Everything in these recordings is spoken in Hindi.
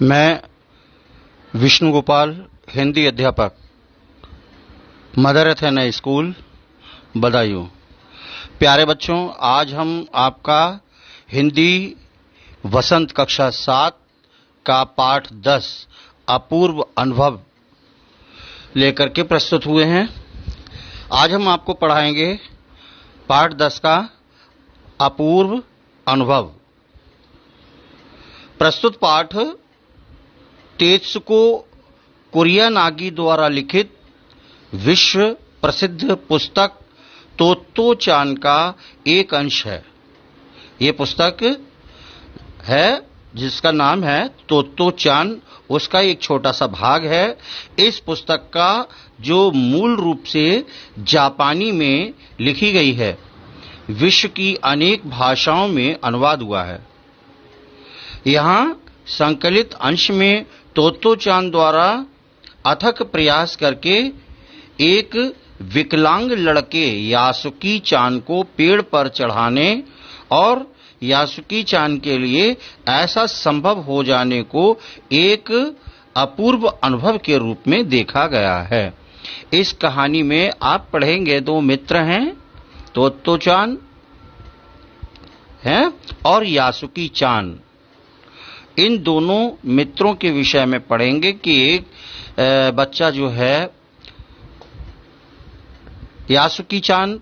मैं विष्णु गोपाल, हिंदी अध्यापक, मदर एथेना स्कूल, बदायूं। प्यारे बच्चों, आज हम आपका हिंदी वसंत कक्षा 7 का पाठ 10 अपूर्व अनुभव लेकर के प्रस्तुत हुए हैं। आज हम आपको पढ़ाएंगे पाठ 10 का अपूर्व अनुभव। प्रस्तुत पाठ तेत्सुको कुरियानागी द्वारा लिखित विश्व प्रसिद्ध पुस्तक तोत्तो-चान का एक अंश है। ये पुस्तक है जिसका नाम है तोत्तो-चान, उसका एक छोटा सा भाग है। इस पुस्तक का जो मूल रूप से जापानी में लिखी गई है, विश्व की अनेक भाषाओं में अनुवाद हुआ है। यहाँ संकलित अंश में तोत्तो-चान द्वारा अथक प्रयास करके एक विकलांग लड़के यासुकी-चान को पेड़ पर चढ़ाने और यासुकी-चान के लिए ऐसा संभव हो जाने को एक अपूर्व अनुभव के रूप में देखा गया है। इस कहानी में आप पढ़ेंगे, दो मित्र हैं, तोत्तो-चान हैं और यासुकी-चान। इन दोनों मित्रों के विषय में पढ़ेंगे कि एक बच्चा जो है यासुकी-चान,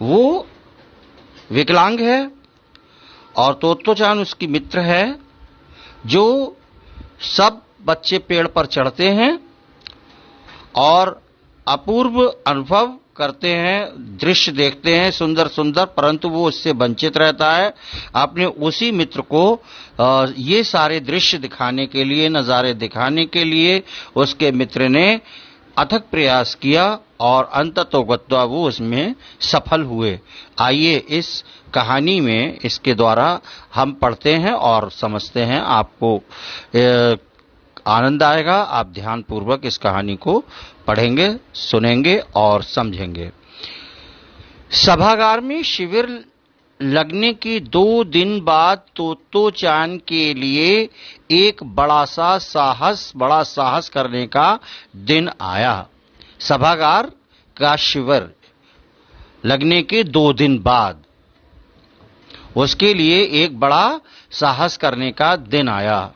वो विकलांग है और तोत्तो-चान उसकी मित्र है। जो सब बच्चे पेड़ पर चढ़ते हैं और अपूर्व अनुभव करते हैं, दृश्य देखते हैं सुंदर सुंदर, परंतु वो उससे वंचित रहता है। अपने उसी मित्र को ये सारे दृश्य दिखाने के लिए, नज़ारे दिखाने के लिए उसके मित्र ने अथक प्रयास किया और अंततोगत्वा वो उसमें सफल हुए। आइए इस कहानी में इसके द्वारा हम पढ़ते हैं और समझते हैं। आपको आनंद आएगा। आप ध्यानपूर्वक इस कहानी को पढ़ेंगे, सुनेंगे और समझेंगे। सभागार में शिविर लगने के 2 दिन बाद तोत्तो-चान के लिए एक बड़ा साहस करने का दिन आया। सभागार का शिविर लगने के 2 दिन बाद उसके लिए एक बड़ा साहस करने का दिन आया।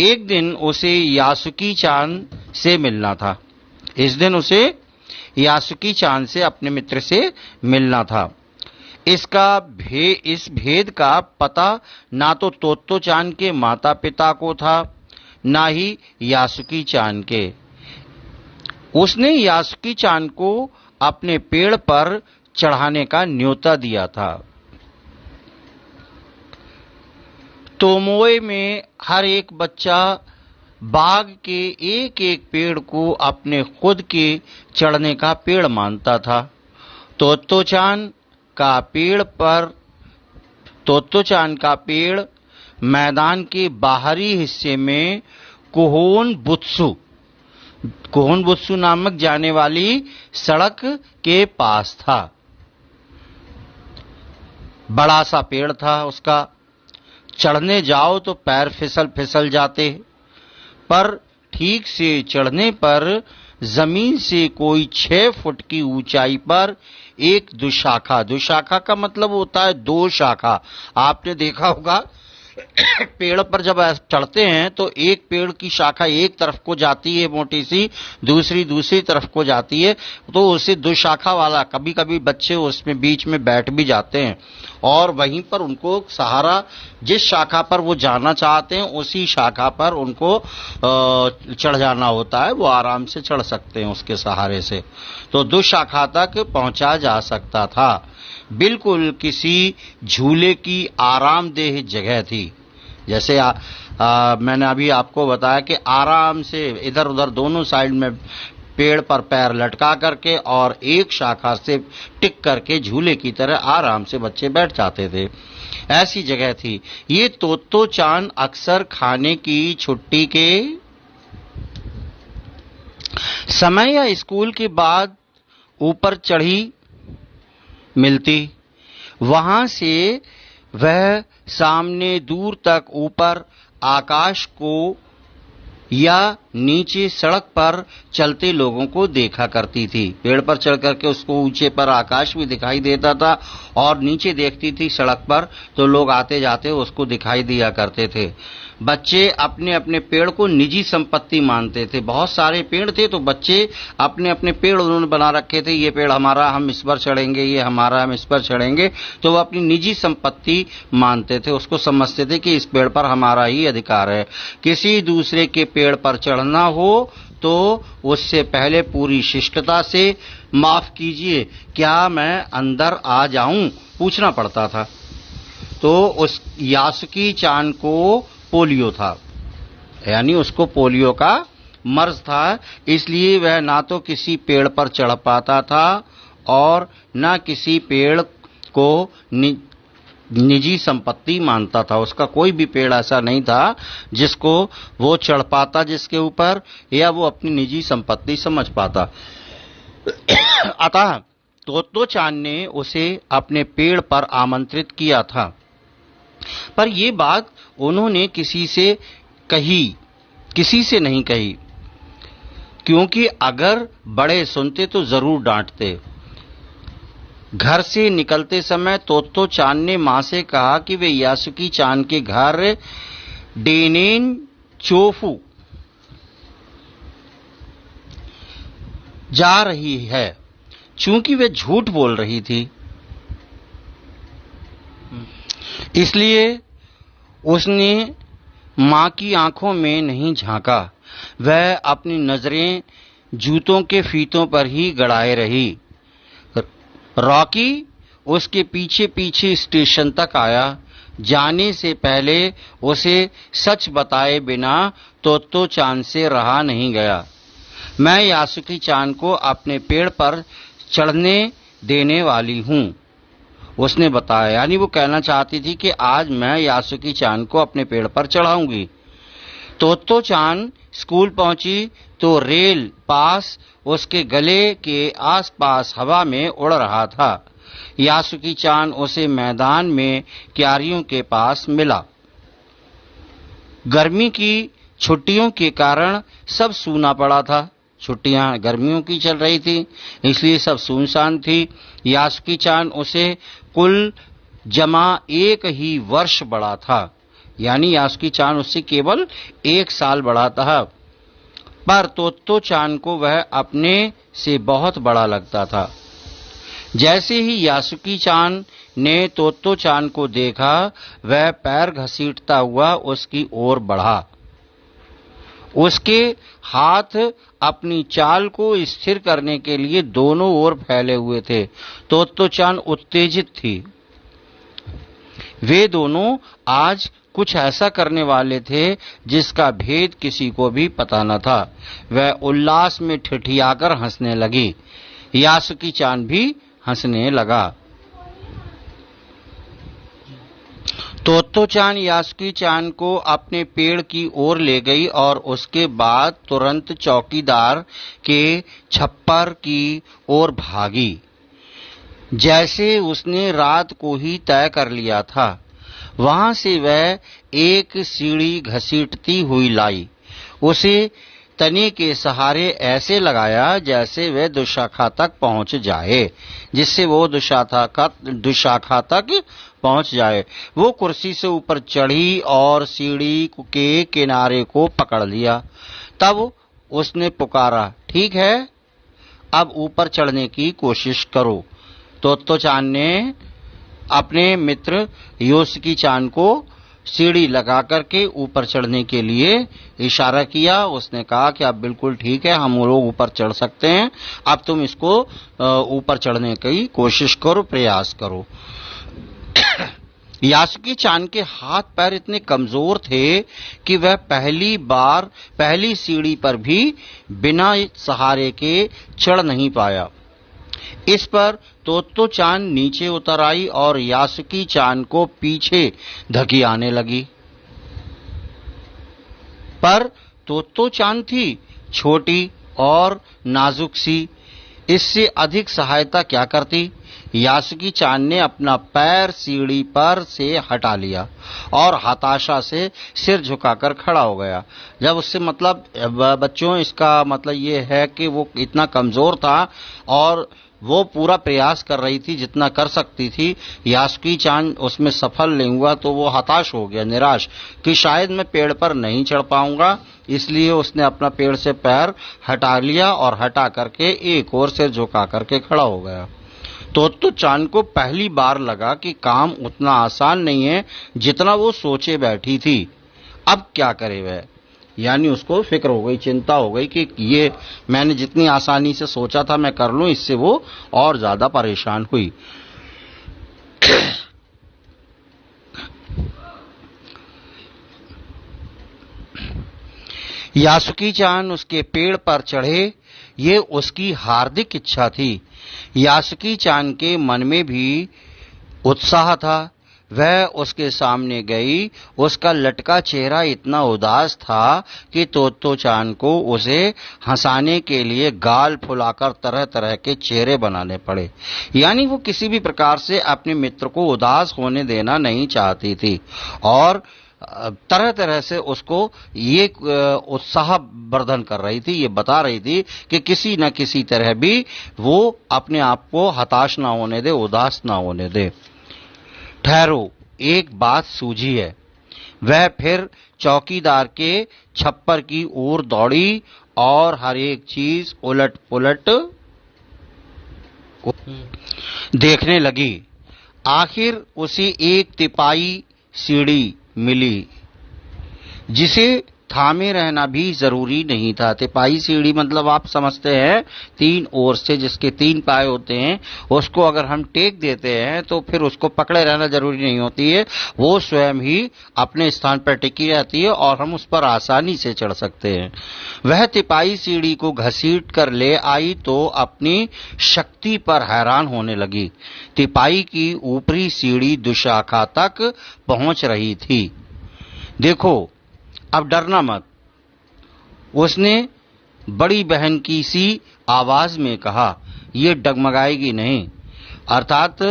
एक दिन उसे यासुकी-चान से मिलना था। इस दिन उसे यासुकी-चान से, अपने मित्र से मिलना था। इस भेद का पता ना तो तोत्तो-चान के माता पिता को था, ना ही यासुकी-चान के। उसने यासुकी-चान को अपने पेड़ पर चढ़ाने का न्योता दिया था। तोमोए में हर एक बच्चा बाग के एक एक पेड़ को अपने खुद के चढ़ने का पेड़ मानता था। तोत्तो-चान का पेड़ मैदान के बाहरी हिस्से में कोहोनबुत्सु नामक जाने वाली सड़क के पास था। बड़ा सा पेड़ था उसका। चढ़ने जाओ तो पैर फिसल जाते, पर ठीक से चढ़ने पर जमीन से कोई 6 फुट की ऊंचाई पर एक दुशाखा का मतलब होता है 2 शाखा। आपने देखा होगा पेड़ पर जब चढ़ते हैं तो एक पेड़ की शाखा एक तरफ को जाती है मोटी सी, दूसरी तरफ को जाती है, तो उसे दुशाखा वाला, कभी कभी बच्चे उसमें बीच में बैठ भी जाते हैं और वहीं पर उनको सहारा, जिस शाखा पर वो जाना चाहते हैं उसी शाखा पर उनको चढ़ जाना होता है। वो आराम से चढ़ सकते हैं उसके सहारे से। तो दुशाखा तक पहुंचा जा सकता था। बिल्कुल किसी झूले की आरामदेह जगह थी। जैसे मैंने अभी आपको बताया कि आराम से इधर उधर दोनों साइड में पेड़ पर पैर लटका करके और एक शाखा से टिक करके झूले की तरह आराम से बच्चे बैठ जाते थे। ऐसी जगह थी। ये तोत्तो-चान अक्सर खाने की छुट्टी के समय या स्कूल के बाद ऊपर चढ़ी मिलती। वहां से वह सामने दूर तक ऊपर आकाश को या नीचे सड़क पर चलते लोगों को देखा करती थी। पेड़ पर चढ़ करके उसको ऊंचे पर आकाश भी दिखाई देता था और नीचे देखती थी सड़क पर तो लोग आते जाते उसको दिखाई दिया करते थे। बच्चे अपने अपने पेड़ को निजी संपत्ति मानते थे। बहुत सारे पेड़ थे तो बच्चे अपने अपने पेड़ उन्होंने बना रखे थे, ये पेड़ हमारा, हम इस पर चढ़ेंगे, ये हमारा, हम इस पर चढ़ेंगे। तो वो अपनी निजी संपत्ति मानते थे, उसको समझते थे कि इस पेड़ पर हमारा ही अधिकार है। किसी दूसरे के पेड़ पर चढ़ना हो तो उससे पहले पूरी शिष्टता से माफ कीजिए क्या मैं अंदर आ जाऊं पूछना पड़ता था। तो उस यासुकी चान को पोलियो था, यानी उसको पोलियो का मर्ज था, इसलिए वह ना तो किसी पेड़ पर चढ़ पाता था और न किसी पेड़ को निजी संपत्ति मानता था। उसका कोई भी पेड़ ऐसा नहीं था जिसको वो चढ़ पाता, जिसके ऊपर, या वो अपनी निजी संपत्ति समझ पाता। अतः तोत्तो चान ने उसे अपने पेड़ पर आमंत्रित किया था, पर ये बात उन्होंने किसी से नहीं कही, क्योंकि अगर बड़े सुनते तो जरूर डांटते। घर से निकलते समय तोत्तो चान ने मां से कहा कि वे यासुकी चान के घर डेनेन चोफू जा रही है, चूंकि वे झूठ बोल रही थी। इसलिए उसने मां की आंखों में नहीं झांका, वह अपनी नजरें जूतों के फीतों पर ही गड़ाए रही। रॉकी उसके पीछे पीछे स्टेशन तक आया। जाने से पहले उसे सच बताए बिना तोत्तो चान से रहा नहीं गया। मैं यासुकी चान को अपने पेड़ पर चढ़ने देने वाली हूं, उसने बताया। यानी वो कहना चाहती थी कि आज मैं यासुकी चान को अपने पेड़ पर चढ़ाऊंगी। तोत्तो चान स्कूल पहुंची तो रेल पास उसके गले के आसपास हवा में उड़ रहा था। यासुकी चान उसे मैदान में क्यारियों के पास मिला। गर्मी की छुट्टियों के कारण सब सूना पड़ा था। छुट्टियां गर्मियों की चल रही थी, इसलिए सब सुनसान थी। यासुकी चान उसे कुल जमा 1 ही वर्ष बड़ा था, यानी यासुकी चान उससे केवल 1 साल बड़ा था, पर तोत्तो चान को वह अपने से बहुत बड़ा लगता था। जैसे ही यासुकी चान ने तोत्तो चान को देखा, वह पैर घसीटता हुआ उसकी ओर बढ़ा। उसके हाथ अपनी चाल को स्थिर करने के लिए दोनों ओर फैले हुए थे। तोत्तो चान उत्तेजित थी। वे दोनों आज कुछ ऐसा करने वाले थे जिसका भेद किसी को भी पता न था। वह उल्लास में ठिठियाकर हंसने लगी। यासुकी चान भी हंसने लगा। तोत्तो चान यासुकी चान को अपने पेड़ की ओर ले गई और उसके बाद तुरंत चौकीदार के छप्पर की ओर भागी। जैसे उसने रात को ही तय कर लिया था। वहां से वह एक सीढ़ी घसीटती हुई लाई। उसे तने के सहारे ऐसे लगाया जैसे वह दुशाखा तक पहुंच जाए, जिससे वो दुशाखा तक पहुंच जाए। वो कुर्सी से ऊपर चढ़ी और सीढ़ी के किनारे को पकड़ लिया। तब उसने पुकारा, ठीक है, अब ऊपर चढ़ने की कोशिश करो। तोत्तो चान ने अपने मित्र यासुकी चान को सीढ़ी लगा करके ऊपर चढ़ने के लिए इशारा किया। उसने कहा कि अब बिल्कुल ठीक है, हम लोग ऊपर चढ़ सकते हैं, अब तुम इसको ऊपर चढ़ने की कोशिश करो, प्रयास करो। यासुकी चान के हाथ पैर इतने कमजोर थे कि वह पहली सीढ़ी पर भी बिना सहारे के चढ़ नहीं पाया। इस पर तोत्तो चान नीचे उतर आई और यासुकी चान को पीछे धकेलने लगी। पर तोत्तो चान थी छोटी और नाजुक सी, इससे अधिक सहायता क्या करती। यासुकी चान ने अपना पैर सीढ़ी पर से हटा लिया और हताशा से सिर झुकाकर खड़ा हो गया। जब उससे मतलब बच्चों, इसका मतलब ये है कि वो इतना कमजोर था और वो पूरा प्रयास कर रही थी जितना कर सकती थी। यासुकी चान उसमें सफल नहीं हुआ तो वो हताश हो गया, निराश, कि शायद मैं पेड़ पर नहीं चढ़ पाऊंगा। इसलिए उसने अपना पेड़ से पैर हटा लिया और हटा करके एक और सिर झुका करके खड़ा हो गया। तो चान को पहली बार लगा कि काम उतना आसान नहीं है जितना वो सोचे बैठी थी। अब क्या करे वह, यानी उसको फिक्र हो गई, चिंता हो गई कि ये मैंने जितनी आसानी से सोचा था मैं कर लूं, इससे वो और ज्यादा परेशान हुई। यासुकी चान उसके पेड़ पर चढ़े, ये उसकी हार्दिक इच्छा थी। यासुकी चान के मन में भी उत्साह था। वह उसके सामने गई। उसका लटका चेहरा इतना उदास था कि तोत्तो चान को उसे हंसाने के लिए गाल फुलाकर तरह तरह के चेहरे बनाने पड़े। यानी वो किसी भी प्रकार से अपने मित्र को उदास होने देना नहीं चाहती थी और तरह तरह से उसको ये उत्साह वर्धन कर रही थी, ये बता रही थी कि किसी न किसी तरह भी वो अपने आप को हताश ना होने दे, उदास ना होने दे। ठहरो, एक बात सूझी है। वह फिर चौकीदार के छप्पर की ओर दौड़ी और हर एक चीज उलट पुलट देखने लगी। आखिर उसे एक तिपाई सीढ़ी मिली जिसे थामे रहना भी जरूरी नहीं था। तिपाई सीढ़ी मतलब आप समझते हैं, 3 ओर से जिसके 3 पाए होते हैं उसको अगर हम टेक देते हैं तो फिर उसको पकड़े रहना जरूरी नहीं होती है, वो स्वयं ही अपने स्थान पर टिकी रहती है और हम उस पर आसानी से चढ़ सकते हैं। वह तिपाई सीढ़ी को घसीट कर ले आई तो अपनी शक्ति पर हैरान होने लगी। तिपाई की ऊपरी सीढ़ी दुशाखा तक पहुंच रही थी। देखो, अब डरना मत, उसने बड़ी बहन की सी आवाज में कहा। ये डगमगाएगी नहीं। अर्थात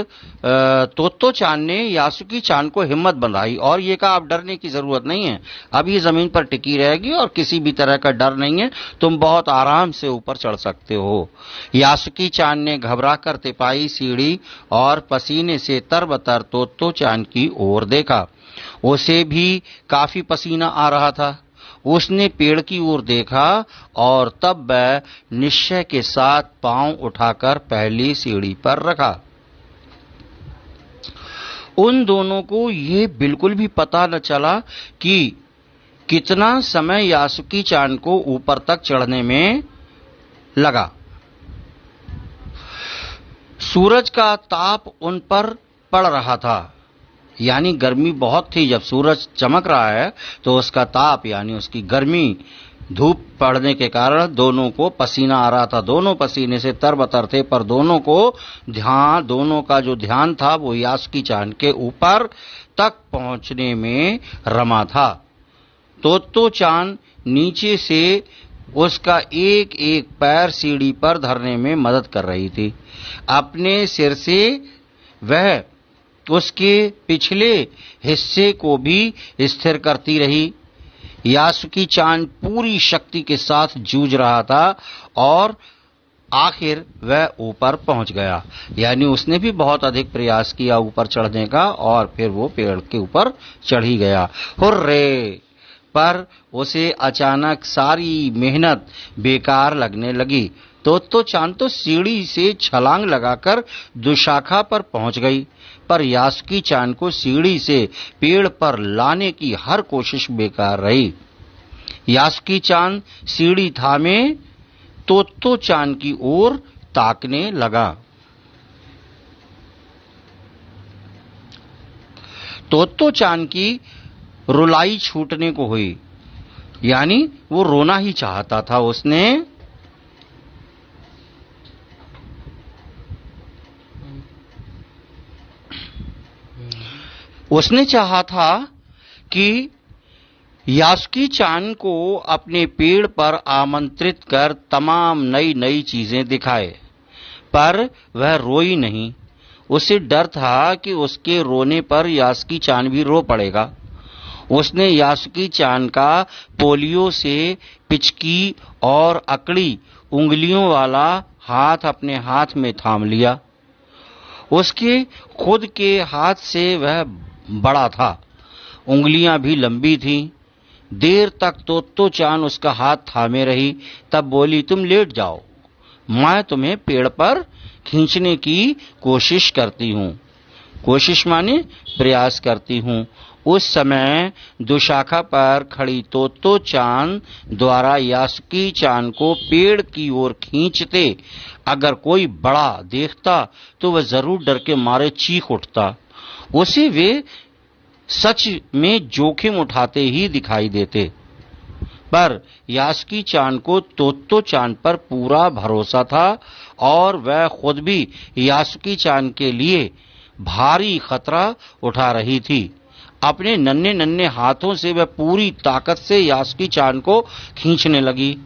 तोत्तो चान ने यासुकी चान को हिम्मत बंधाई और ये कहा अब डरने की जरूरत नहीं है, अब ये जमीन पर टिकी रहेगी और किसी भी तरह का डर नहीं है, तुम बहुत आराम से ऊपर चढ़ सकते हो। यासुकी चान ने घबराकर तिपाई सीढ़ी और पसीने से तरबतर तोत्तो चान की ओर देखा। उसे भी काफी पसीना आ रहा था। उसने पेड़ की ओर देखा और तब वह निश्चय के साथ पांव उठाकर पहली सीढ़ी पर रखा। उन दोनों को ये बिल्कुल भी पता न चला कि कितना समय यासुकी चान को ऊपर तक चढ़ने में लगा। सूरज का ताप उन पर पड़ रहा था, यानी गर्मी बहुत थी। जब सूरज चमक रहा है तो उसका ताप यानी उसकी गर्मी, धूप पड़ने के कारण दोनों को पसीना आ रहा था। दोनों पसीने से तरबतर थे, पर दोनों का जो ध्यान था वो यासुकी चान के ऊपर तक पहुंचने में रमा था। तोत्तो चान नीचे से उसका एक एक पैर सीढ़ी पर धरने में मदद कर रही थी। अपने सिर से वह उसके पिछले हिस्से को भी स्थिर करती रही। यासुकी चान पूरी शक्ति के साथ जूझ रहा था और आखिर वह ऊपर पहुंच गया। यानी उसने भी बहुत अधिक प्रयास किया ऊपर चढ़ने का और फिर वो पेड़ के ऊपर चढ़ ही गया। हुर्रे! पर उसे अचानक सारी मेहनत बेकार लगने लगी। तोत्तो चान तो सीढ़ी से छलांग लगाकर दुशाखा पर पहुंच गई, पर यासुकी चान को सीढ़ी से पेड़ पर लाने की हर कोशिश बेकार रही। यासुकी चान सीढ़ी थामे तोत्तो चान की ओर ताकने लगा। तोत्तो चान की रुलाई छूटने को हुई, यानी वो रोना ही चाहता था। उसने चाहा था कि यासुकी चान को अपने पेड़ पर आमंत्रित कर तमाम नई नई चीजें दिखाए, पर वह रोई नहीं। उसे डर था कि उसके रोने पर यासुकी चान भी रो पड़ेगा। उसने यासुकी चान का पोलियो से पिचकी और अकड़ी उंगलियों वाला हाथ अपने हाथ में थाम लिया। उसके खुद के हाथ से वह बड़ा था, उंगलियां भी लंबी थीं। देर तक तोत्तो चान उसका हाथ थामे रही, तब बोली, तुम लेट जाओ, मैं तुम्हें पेड़ पर खींचने की कोशिश करती हूँ। कोशिश माने प्रयास करती हूँ। उस समय दुशाखा पर खड़ी तोत्तो चान द्वारा यासुकी चान को पेड़ की ओर खींचते अगर कोई बड़ा देखता तो वह जरूर डर के मारे चीख उठता। उसे वे सच में जोखिम उठाते ही दिखाई देते। पर यासुकी चान को तोत्तो चान पर पूरा भरोसा था और वह खुद भी यासुकी चान के लिए भारी खतरा उठा रही थी। अपने नन्हे नन्हे हाथों से वह पूरी ताकत से यासुकी चान को खींचने लगी।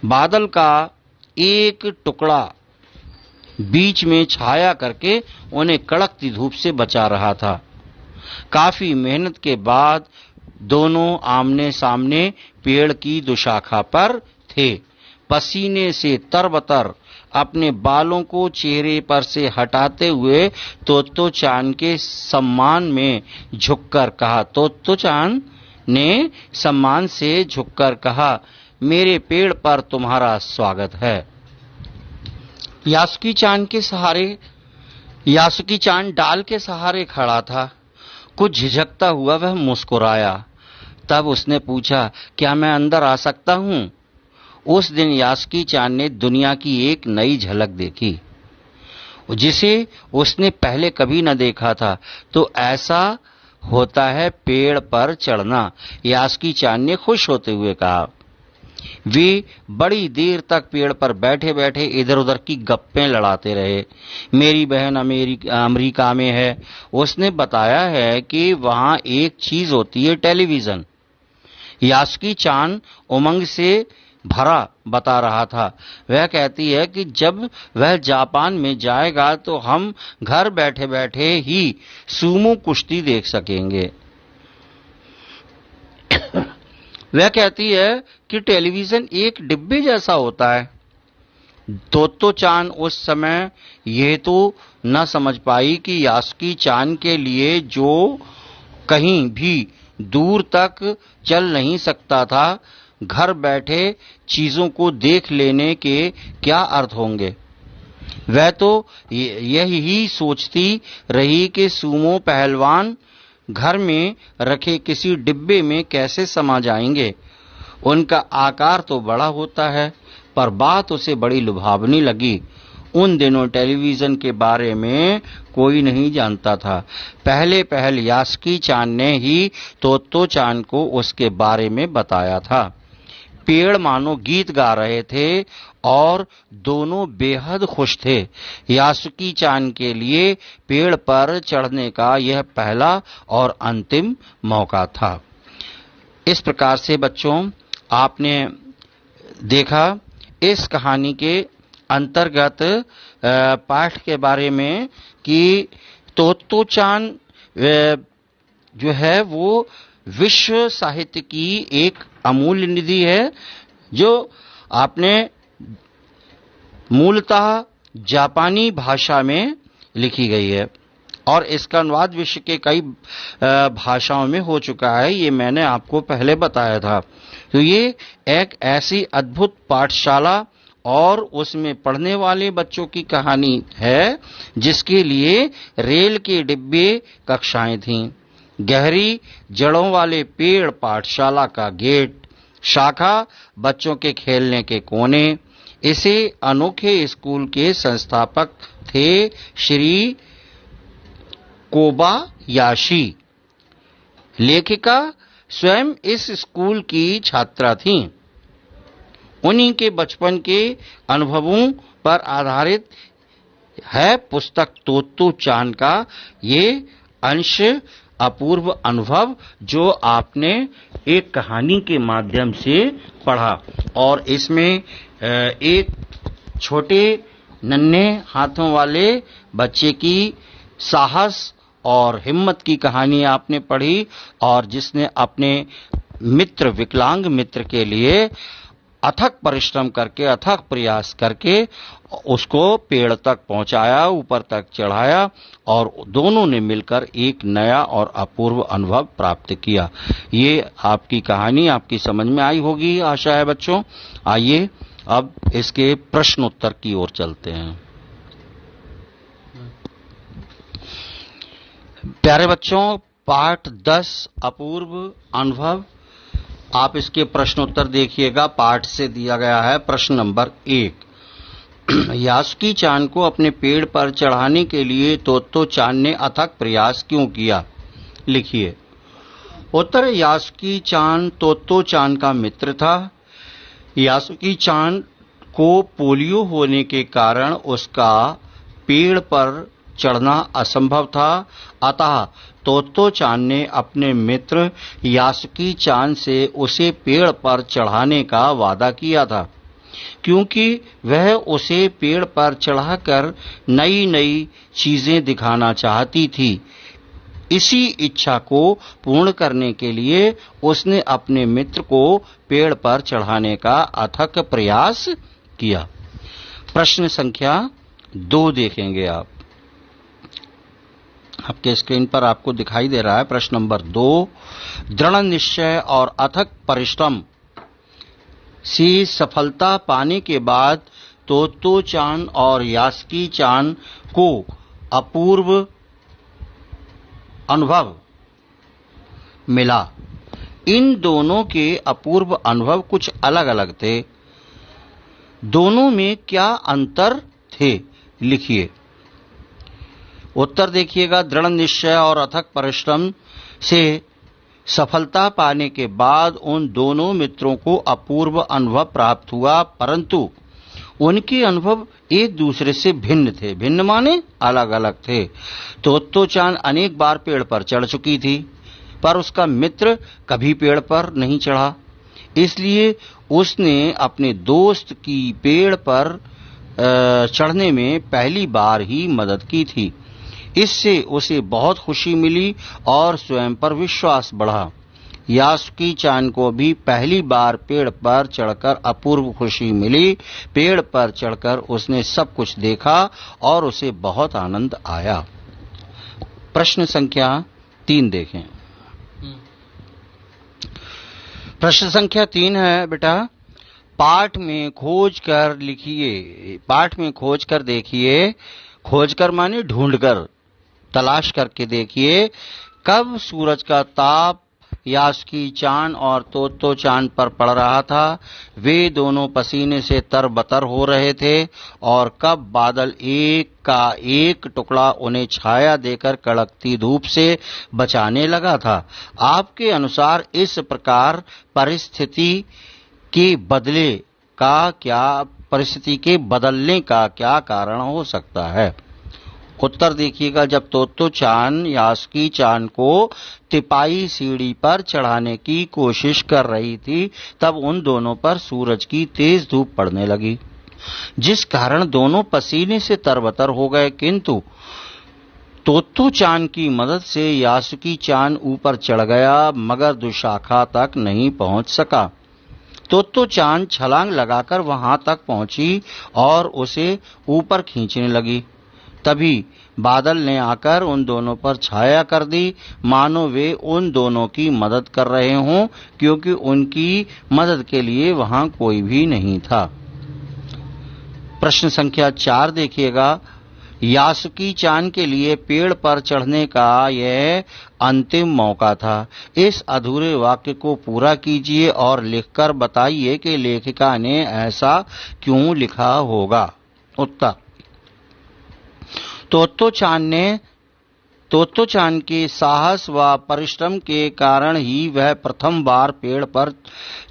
बादल का एक टुकड़ा बीच में छाया करके उन्हें कड़कती धूप से बचा रहा था। काफी मेहनत के बाद दोनों आमने सामने पेड़ की दुशाखा पर थे। पसीने से तरबतर अपने बालों को चेहरे पर से हटाते हुए तोत्तो चान के सम्मान में झुककर कहा, तोत्तो चान ने सम्मान से झुककर कहा, मेरे पेड़ पर तुम्हारा स्वागत है। यासुकी चान डाल के सहारे खड़ा था। कुछ झिझकता हुआ वह मुस्कुराया। तब उसने पूछा, क्या मैं अंदर आ सकता हूँ? उस दिन यासुकी चान ने दुनिया की एक नई झलक देखी जिसे उसने पहले कभी न देखा था। तो ऐसा होता है पेड़ पर चढ़ना, यासुकी चान ने खुश होते हुए कहा। वे बड़ी देर तक पेड़ पर बैठे बैठे इधर उधर की गप्पें लड़ाते रहे। मेरी बहन अमेरिका में है, उसने बताया है कि वहां एक चीज होती है, टेलीविजन। यासुकी चान उमंग से भरा बता रहा था। वह कहती है कि जब वह जापान में जाएगा तो हम घर बैठे बैठे ही सूमो कुश्ती देख सकेंगे। वह कहती है कि टेलीविजन एक डिब्बे जैसा होता है। तोत्तो चान उस समय यह तो न समझ पाई कि यासुकी चान के लिए जो कहीं भी दूर तक चल नहीं सकता था, घर बैठे चीजों को देख लेने के क्या अर्थ होंगे। वह तो यही सोचती रही कि सूमो पहलवान घर में रखे किसी डिब्बे में कैसे समा जाएंगे। उनका आकार तो बड़ा होता है, पर बात उसे बड़ी लुभावनी लगी। उन दिनों टेलीविजन के बारे में कोई नहीं जानता था। पहले पहल यासुकी चान ने ही तोत्तो चान को उसके बारे में बताया था। पेड़ मानो गीत गा रहे थे और दोनों बेहद खुश थे। यासुकी चान के लिए पेड़ पर चढ़ने का यह पहला और अंतिम मौका था। इस प्रकार से बच्चों, आपने देखा इस कहानी के अंतर्गत पाठ के बारे में कि तोत्तो चान जो है वो विश्व साहित्य की एक अमूल्य निधि है, जो आपने मूलतः जापानी भाषा में लिखी गई है और इसका अनुवाद विश्व के कई भाषाओं में हो चुका है। ये मैंने आपको पहले बताया था। तो ये एक ऐसी अद्भुत पाठशाला और उसमें पढ़ने वाले बच्चों की कहानी है जिसके लिए रेल के डिब्बे कक्षाएं थीं। गहरी जड़ों वाले पेड़ पाठशाला का गेट, शाखा बच्चों के खेलने के कोने। इसे अनोखे स्कूल के संस्थापक थे श्री कोबायाशी। लेखिका स्वयं इस स्कूल की छात्रा थीं। उन्हीं के बचपन के अनुभवों पर आधारित है पुस्तक तोत्तो चान का ये अंश अपूर्व अनुभव, जो आपने एक कहानी के माध्यम से पढ़ा। और इसमें एक छोटे नन्हे हाथों वाले बच्चे की साहस और हिम्मत की कहानी आपने पढ़ी, और जिसने अपने मित्र, विकलांग मित्र के लिए अथक परिश्रम करके, अथक प्रयास करके उसको पेड़ तक पहुंचाया, ऊपर तक चढ़ाया, और दोनों ने मिलकर एक नया और अपूर्व अनुभव प्राप्त किया। ये आपकी कहानी आपकी समझ में आई होगी, आशा है बच्चों। आइए अब इसके प्रश्न उत्तर की ओर चलते हैं। प्यारे बच्चों, पाठ 10 अपूर्व अनुभव, आप इसके प्रश्न उत्तर देखिएगा। पाठ से दिया गया है प्रश्न नंबर 1। यासुकी चान को अपने पेड़ पर चढ़ाने के लिए तोत्तो चान ने अथक प्रयास क्यों किया? लिखिए। उत्तर, यासुकी चान तोत्तो चान का मित्र था। यासुकी चान को पोलियो होने के कारण उसका पेड़ पर चढ़ना असंभव था, अतः तोत्तो चान ने अपने मित्र यासुकी चान से उसे पेड़ पर चढ़ाने का वादा किया था, क्योंकि वह उसे पेड़ पर चढ़ाकर नई नई चीजें दिखाना चाहती थी। इसी इच्छा को पूर्ण करने के लिए उसने अपने मित्र को पेड़ पर चढ़ाने का अथक प्रयास किया। प्रश्न संख्या 2 देखेंगे आप। आपके स्क्रीन पर आपको दिखाई दे रहा है प्रश्न नंबर 2। दृढ़ निश्चय और अथक परिश्रम से सफलता पाने के बाद तोत्तो चान और यासुकी चान को अपूर्व अनुभव मिला। इन दोनों के अपूर्व अनुभव कुछ अलग अलग थे। दोनों में क्या अंतर थे? लिखिए। उत्तर देखिएगा। दृढ़ निश्चय और अथक परिश्रम से सफलता पाने के बाद उन दोनों मित्रों को अपूर्व अनुभव प्राप्त हुआ, परंतु उनके अनुभव एक दूसरे से भिन्न थे। भिन्न माने अलग अलग थे। तोत्तो चान अनेक बार पेड़ पर चढ़ चुकी थी, पर उसका मित्र कभी पेड़ पर नहीं चढ़ा। इसलिए उसने अपने दोस्त की पेड़ पर चढ़ने में पहली बार ही मदद की थी। इससे उसे बहुत खुशी मिली और स्वयं पर विश्वास बढ़ा। यासुकी चान को भी पहली बार पेड़ पर चढ़कर अपूर्व खुशी मिली। पेड़ पर चढ़कर उसने सब कुछ देखा और उसे बहुत आनंद आया। प्रश्न संख्या 3 देखें। प्रश्न संख्या 3 है बेटा, पाठ में खोज कर लिखिए। पाठ में खोज कर देखिए। खोज कर माने ढूंढकर, तलाश करके देखिए। कब सूरज का ताप यासुकी चान और तोत्तो चान पर पड़ रहा था? वे दोनों पसीने से तरबतर हो रहे थे। और कब बादल एक का एक टुकड़ा उन्हें छाया देकर कड़कती धूप से बचाने लगा था? आपके अनुसार इस प्रकार परिस्थिति के बदलने का क्या कारण हो सकता है? उत्तर देखिएगा। जब तोत्तो चान यासुकी चान को तिपाई सीढ़ी पर चढ़ाने की कोशिश कर रही थी, तब उन दोनों पर सूरज की तेज धूप पड़ने लगी, जिस कारण दोनों पसीने से तरबतर हो गए। किंतु तोत्तो चान की मदद से यासुकी चान ऊपर चढ़ गया, मगर दुशाखा तक नहीं पहुंच सका। तोत्तो चान छलांग लगाकर वहां तक पहुंची और उसे ऊपर खींचने लगी। तभी बादल ने आकर उन दोनों पर छाया कर दी, मानो वे उन दोनों की मदद कर रहे हों, क्योंकि उनकी मदद के लिए वहां कोई भी नहीं था। प्रश्न संख्या 4 देखिएगा। यासुकी चान के लिए पेड़ पर चढ़ने का यह अंतिम मौका था। इस अधूरे वाक्य को पूरा कीजिए और लिखकर बताइए कि लेखिका ने ऐसा क्यों लिखा होगा। उत्तर, तोत्तो चान के साहस व परिश्रम के कारण ही वह प्रथम बार पेड़ पर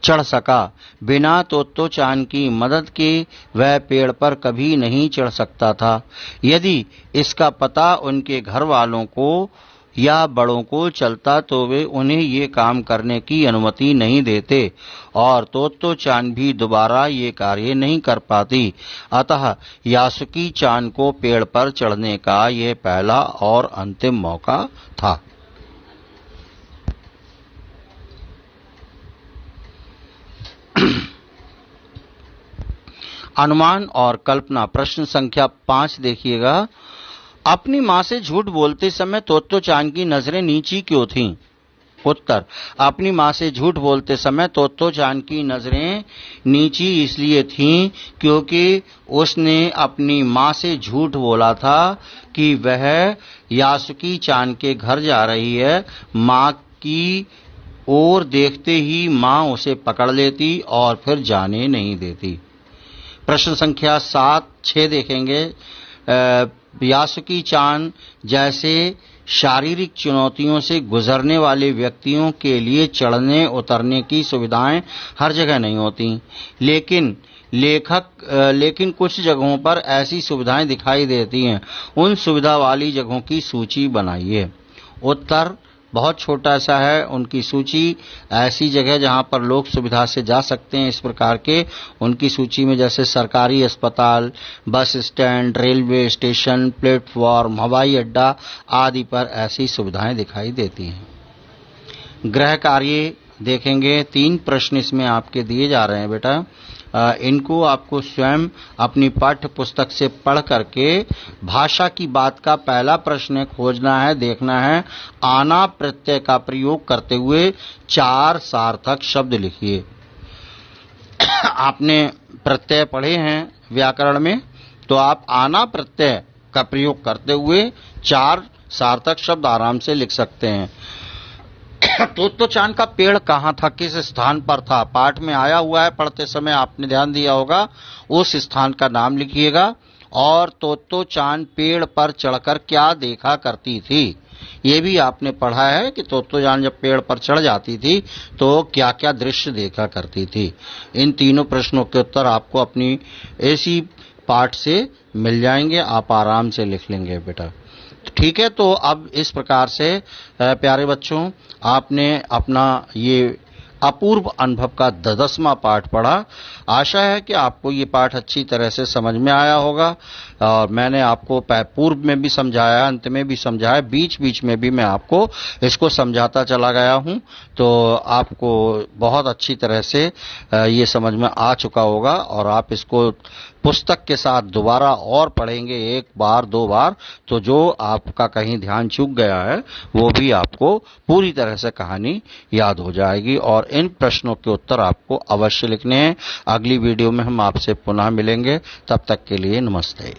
चढ़ सका। बिना तोत्तो चान की मदद के वह पेड़ पर कभी नहीं चढ़ सकता था। यदि इसका पता उनके घर वालों को या बड़ों को चलता तो वे उन्हें ये काम करने की अनुमति नहीं देते और तोत्तो-चान भी दोबारा ये कार्य नहीं कर पाती। अतः यासुकी-चान को पेड़ पर चढ़ने का यह पहला और अंतिम मौका था। अनुमान और कल्पना। प्रश्न संख्या 5 देखिएगा। अपनी मां से झूठ बोलते समय तोत्तो-चान की नजरें नीची क्यों थीं? उत्तर, अपनी मां से झूठ बोलते समय तोत्तो-चान की नजरें नीची इसलिए थीं क्योंकि उसने अपनी मां से झूठ बोला था कि वह यासुकी-चान के घर जा रही है। मां की ओर देखते ही मां उसे पकड़ लेती और फिर जाने नहीं देती। प्रश्न संख्या 7-6 देखेंगे। यासुकी-चान जैसे शारीरिक चुनौतियों से गुजरने वाले व्यक्तियों के लिए चढ़ने उतरने की सुविधाएं हर जगह नहीं होती, लेकिन कुछ जगहों पर ऐसी सुविधाएं दिखाई देती हैं। उन सुविधा वाली जगहों की सूची बनाइए। उत्तर बहुत छोटा सा है। उनकी सूची ऐसी जगह जहां पर लोग सुविधा से जा सकते हैं, इस प्रकार के उनकी सूची में जैसे सरकारी अस्पताल, bus stand, railway station, platform, हवाई अड्डा आदि पर ऐसी सुविधाएं दिखाई देती हैं। गृह कार्य देखेंगे। 3 प्रश्न इसमें आपके दिए जा रहे हैं बेटा। इनको आपको स्वयं अपनी पाठ्य पुस्तक से पढ़ करके भाषा की बात का पहला प्रश्न खोजना है, देखना है। आना प्रत्यय का प्रयोग करते हुए 4 सार्थक शब्द लिखिए। आपने प्रत्यय पढ़े हैं व्याकरण में, तो आप आना प्रत्यय का प्रयोग करते हुए 4 सार्थक शब्द आराम से लिख सकते हैं। तोत्तो-चान का पेड़ कहाँ था, किस स्थान पर था? पाठ में आया हुआ है, पढ़ते समय आपने ध्यान दिया होगा। उस स्थान का नाम लिखिएगा। और तोत्तो-चान पेड़ पर चढ़कर क्या देखा करती थी, ये भी आपने पढ़ा है कि तोत्तो-चान जब पेड़ पर चढ़ जाती थी तो क्या क्या दृश्य देखा करती थी। इन तीनों प्रश्नों के उत्तर आपको अपनी ऐसी पाठ से मिल जाएंगे, आप आराम से लिख लेंगे बेटा। ठीक है, तो अब इस प्रकार से प्यारे बच्चों, आपने अपना ये अपूर्व अनुभव का 10वां पाठ पढ़ा। आशा है कि आपको ये पाठ अच्छी तरह से समझ में आया होगा। और मैंने आपको पूर्व में भी समझाया, अंत में भी समझाया, बीच बीच में भी मैं आपको इसको समझाता चला गया हूं, तो आपको बहुत अच्छी तरह से ये समझ में आ चुका होगा। और आप इसको पुस्तक के साथ दोबारा और पढ़ेंगे 1 बार 2 बार, तो जो आपका कहीं ध्यान चूक गया है वो भी आपको पूरी तरह से कहानी याद हो जाएगी। और इन प्रश्नों के उत्तर आपको अवश्य लिखने हैं। अगली वीडियो में हम आपसे पुनः मिलेंगे, तब तक के लिए नमस्ते।